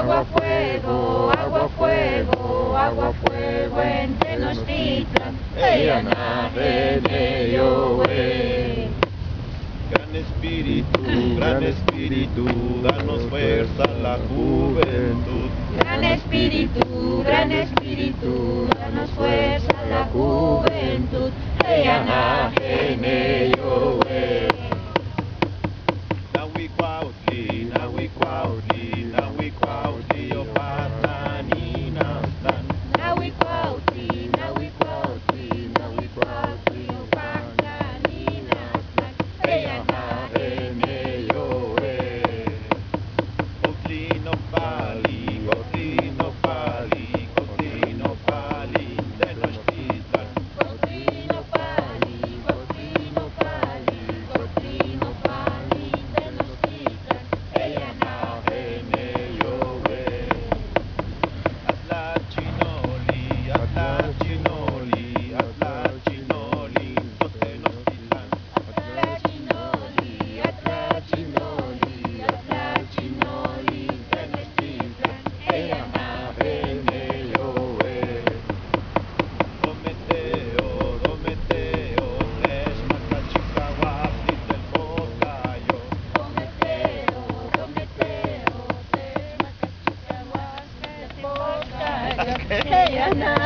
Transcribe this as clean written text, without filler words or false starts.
agua, fuego, agua, fuego, agua, fuego en Tenochtitlan. Ella nace yo. Gran espíritu, danos fuerza a la juventud. Gran espíritu, danos fuerza a la juventud. Ella nace yo. Nahuicuautli, Nahuicuautli, Nahuicuautli, yo pataninasan. Nahuicuautli, Nahuicuautli, Nahuicuautli, yo pataninasan. Ella nace yo. Otlinopali, Otlinopali, Otlinopali, Tenochtitlan. Otlinopali, Otlinopali, Otlinopali, Tenochtitlan. Ella nace yo. Atlachinoli, Atlachinoli, Atlachinoli, Tenochtitlan. Atlachinoli, Atlachinoli, Atlachinoli, Tenochtitlan. Ella nace yo. Dometeo, Dometeo, Tezmacalchicahuatl del Pocayo. Dometeo, Dometeo, Tezmacalchicahuatl del Pocayo. Ella nace